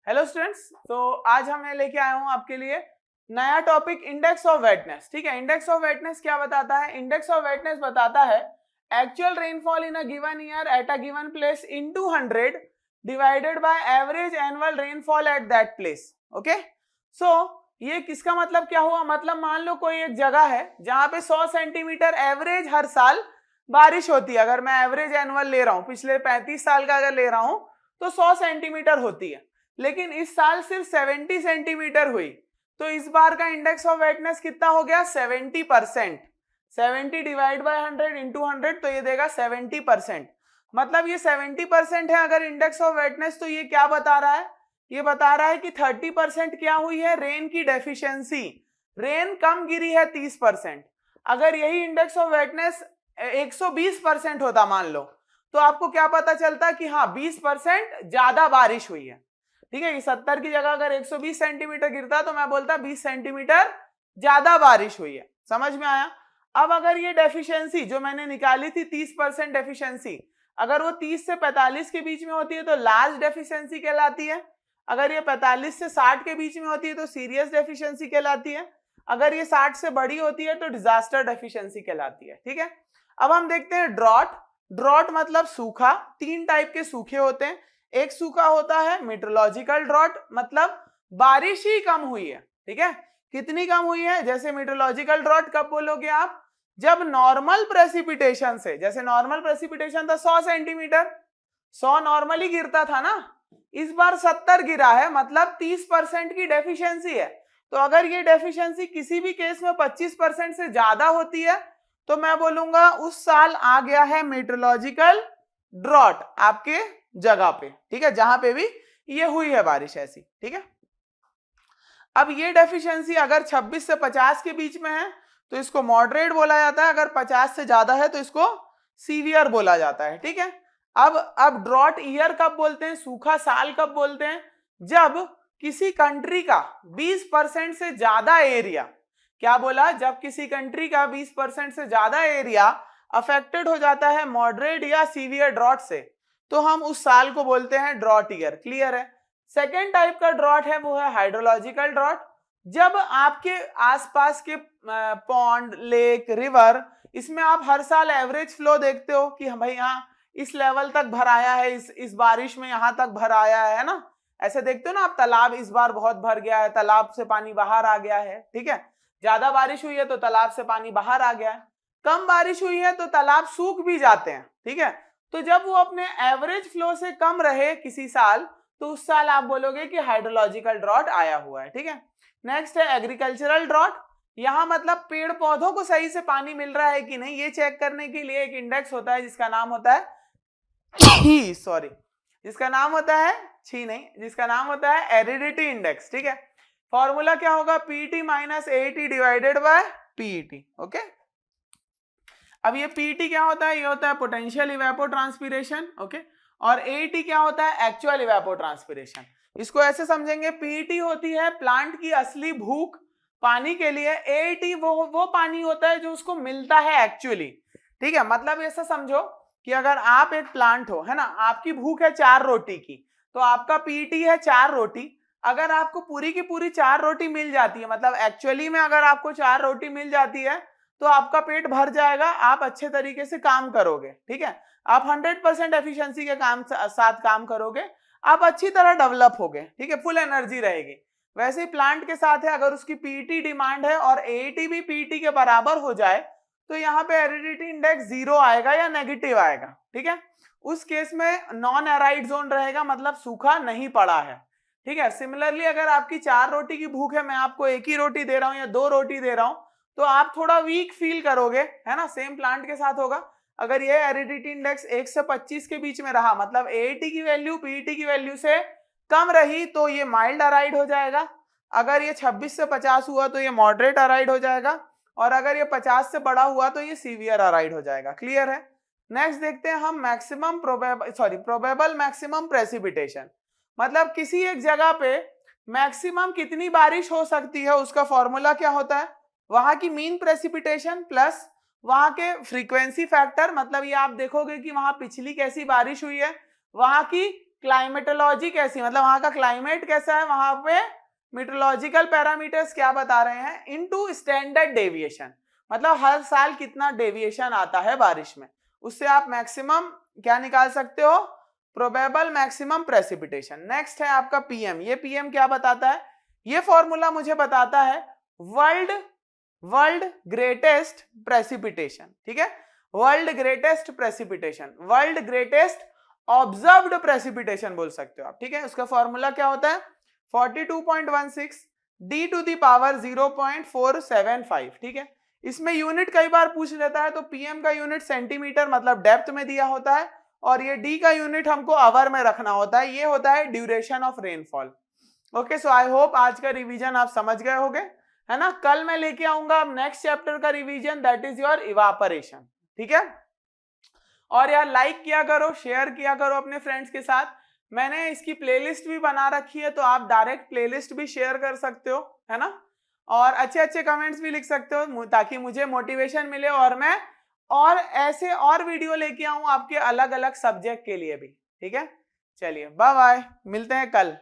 Hello students, तो आज मैं लेके आया हूं आपके लिए नया टॉपिक इंडेक्स ऑफ वेटनेस। ठीक है, इंडेक्स ऑफ वेटनेस क्या बताता है? इंडेक्स ऑफ वेटनेस बताता है actual rainfall in a given year at a given place into 100 divided by average annual rainfall at that place. Okay, so ये किसका मतलब क्या हुआ? मतलब मान लो कोई एक जगह है जहां पे 100 सेंटीमीटर एवरेज हर साल बारिश होती है। अगर मैं एवरेज एनुअल ले रहा हूं, पिछले 35 साल का अगर ले रहा हूं, तो 100 सेंटीमीटर होती है, लेकिन इस साल सिर्फ 70 सेंटीमीटर हुई। तो इस बार का इंडेक्स ऑफ वेटनेस कितना हो गया? 70%। 70 डिवाइड बाय 100 इंटू 100, तो ये देगा 70%। मतलब ये 70% है अगर इंडेक्स ऑफ वेटनेस। तो ये क्या बता रहा है? ये बता रहा है कि 30% क्या हुई है? रेन की डेफिशिएंसी, रेन कम गिरी है 30%। अगर यही इंडेक्स ऑफ वेटनेस 120% होता मान लो, तो आपको क्या पता चलता कि हाँ 20% ज्यादा बारिश हुई है। ठीक है, 70 की जगह अगर 120 सेंटीमीटर गिरता तो मैं बोलता 20 सेंटीमीटर ज्यादा बारिश हुई है। समझ में आया? अब अगर ये डेफिशिएंसी जो मैंने निकाली थी 30% डेफिशिएंसी, अगर वो 30 से 45 के बीच में होती है तो लार्ज डेफिशिएंसी कहलाती है। अगर ये 45 से 60 के बीच में होती है तो सीरियस डेफिशिएंसी कहलाती है। अगर ये 60 से बड़ी होती है तो डिजास्टर डेफिशिएंसी कहलाती है। ठीक है, अब हम देखते हैं ड्रॉट। ड्रॉट मतलब सूखा। तीन टाइप के सूखे होते हैं। एक सूखा होता है मीटरोलॉजिकल ड्रॉट, मतलब बारिश ही कम हुई है। ठीक है, कितनी कम हुई है? जैसे मीटरोलॉजिकल ड्रॉट कब बोलोगे आप? जब नॉर्मल प्रेसिपिटेशन से, जैसे नॉर्मल प्रेसिपिटेशन था 100 सेंटीमीटर, 100 नॉर्मली गिरता था ना, इस बार 70 गिरा है, मतलब 30% की डेफिशिएंसी है। तो अगर ये डेफिशिएंसी किसी भी केस में 25% से ज्यादा होती है तो मैं बोलूंगा उस साल आ गया है मीटरोलॉजिकल ड्रॉट आपके जगह पे। ठीक है, जहां पे भी ये हुई है बारिश ऐसी। ठीक है, अब ये डेफिशिएंसी अगर 26 से 50 के बीच में है तो इसको मॉडरेट बोला जाता है, अगर 50 से ज्यादा है तो इसको सीवियर बोला जाता है। ठीक है, अब ड्रॉट ईयर कब बोलते हैं, सूखा साल कब बोलते हैं? जब किसी कंट्री का 20% से ज्यादा एरिया, क्या बोला? जब किसी कंट्री का 20% से ज्यादा एरिया अफेक्टेड हो जाता है मॉडरेट या सीवियर ड्रॉट से, तो हम उस साल को बोलते हैं ड्रॉट ईयर। क्लियर है? सेकेंड टाइप का ड्रॉट है वो है हाइड्रोलॉजिकल ड्रॉट। जब आपके आसपास के पॉन्ड, लेक, रिवर, इसमें आप हर साल एवरेज फ्लो देखते हो कि भाई यहाँ इस लेवल तक भर आया है, इस बारिश में यहाँ तक भर आया है ना। ऐसे देखते हो ना आप, तालाब इस बार बहुत भर गया है, तालाब से पानी बाहर आ गया है। ठीक है, ज्यादा बारिश हुई है तो तालाब से पानी बाहर आ गया है, कम बारिश हुई है तो तालाब सूख भी जाते हैं। ठीक है, तो जब वो अपने एवरेज फ्लो से कम रहे किसी साल, तो उस साल आप बोलोगे कि हाइड्रोलॉजिकल ड्रॉट आया हुआ है। ठीक है, नेक्स्ट है एग्रीकल्चरल ड्रॉट। यहां मतलब पेड़ पौधों को सही से पानी मिल रहा है कि नहीं, ये चेक करने के लिए एक इंडेक्स होता है जिसका नाम होता है सॉरी, जिसका नाम होता है जिसका नाम होता है एरिडिटी इंडेक्स। ठीक है, फॉर्मूला क्या होगा? PT minus eighty divided by PT. Okay, अब ये पीटी क्या होता है? ये होता है पोटेंशियल इवेपोट्रांसपिरेशन। ओके, और एटी क्या होता है? Actual evapotranspiration. इसको ऐसे समझेंगे, पीटी होती है प्लांट की असली भूख पानी के लिए, एटी वो पानी होता है जो उसको मिलता है एक्चुअली। ठीक है, मतलब ऐसा समझो कि अगर आप एक प्लांट हो, है ना, आपकी भूख है 4 रोटी की, तो आपका पीटी है 4 रोटी। अगर आपको पूरी की पूरी 4 रोटी मिल जाती है, मतलब एक्चुअली में अगर आपको 4 रोटी मिल जाती है तो आपका पेट भर जाएगा, आप अच्छे तरीके से काम करोगे। ठीक है, आप 100% एफिशिएंसी के साथ काम करोगे, आप अच्छी तरह डेवलप होगे। ठीक है, फुल एनर्जी रहेगी। वैसे ही प्लांट के साथ है, अगर उसकी पीटी डिमांड है और एटी भी पीटी के बराबर हो जाए तो यहाँ पे एरिडिटी इंडेक्स 0 आएगा या नेगेटिव आएगा। ठीक है, उस केस में नॉन एराइड जोन रहेगा, मतलब सूखा नहीं पड़ा है। ठीक है, सिमिलरली अगर आपकी 4 रोटी की भूख है, मैं आपको एक ही रोटी दे रहा हूं या 2 रोटी दे रहा हूं, तो आप थोड़ा वीक फील करोगे, है ना। सेम प्लांट के साथ होगा। अगर ये एरिडिटी इंडेक्स 1 से 25 के बीच में रहा, मतलब एटी की वैल्यू पीटी की वैल्यू से कम रही, तो ये माइल्ड अराइड हो जाएगा। अगर ये 26 से 50 हुआ तो ये मॉडरेट अराइड हो जाएगा, और अगर ये 50 से बड़ा हुआ तो ये सीवियर अराइड हो जाएगा। क्लियर है? नेक्स्ट देखते हैं हम मैक्सिमम प्रोबेबल मैक्सिमम प्रेसिपिटेशन। मतलब किसी एक जगह पे मैक्सिमम कितनी बारिश हो सकती है, उसका फॉर्मूला क्या होता है? वहां की मीन प्रेसिपिटेशन प्लस वहां के फ्रीक्वेंसी फैक्टर, मतलब ये आप देखोगे कि वहां पिछली कैसी बारिश हुई है, वहां की क्लाइमेटोलॉजी कैसी, मतलब वहां का क्लाइमेट कैसा है, वहां पे मीटरोलॉजिकल पैरामीटर्स क्या बता रहे हैं, इनटू स्टैंडर्ड डेविएशन, मतलब हर साल कितना डेविएशन आता है बारिश में, उससे आप मैक्सिमम क्या निकाल सकते हो, प्रोबेबल मैक्सिमम प्रेसिपिटेशन। नेक्स्ट है आपका पीएम, ये पीएम क्या बताता है, ये फॉर्मूला मुझे बताता है वर्ल्ड ग्रेटेस्ट प्रेसिपिटेशन, ठीक है, world greatest precipitation, world greatest observed precipitation बोल सकते हो आप, ठीक है। उसका फॉर्मूला क्या होता है 42.16 d टू दी पावर 0.475, ठीक है। इसमें यूनिट कई बार पूछ लेता है, तो पीएम का यूनिट सेंटीमीटर मतलब डेप्थ में दिया होता है, और ये डी का यूनिट हमको आवर में रखना होता है, ये होता है duration of rainfall. Okay, so I hope आज का रिवीजन आप समझ गए होंगे, है ना। कल मैं लेके आऊंगा नेक्स्ट चैप्टर का revision, that is your evaporation, ठीक है। और यार लाइक किया करो, शेयर किया करो अपने फ्रेंड्स के साथ, मैंने इसकी प्लेलिस्ट भी बना रखी है, तो आप डायरेक्ट प्लेलिस्ट भी शेयर कर सकते हो, है ना। और अच्छे अच्छे कमेंट्स भी लिख सकते हो ताकि मुझे मोटिवेशन मिले और मैं और ऐसे और वीडियो लेके आऊं आपके अलग अलग सब्जेक्ट के लिए भी, ठीक है। चलिए बाय बाय, मिलते हैं कल।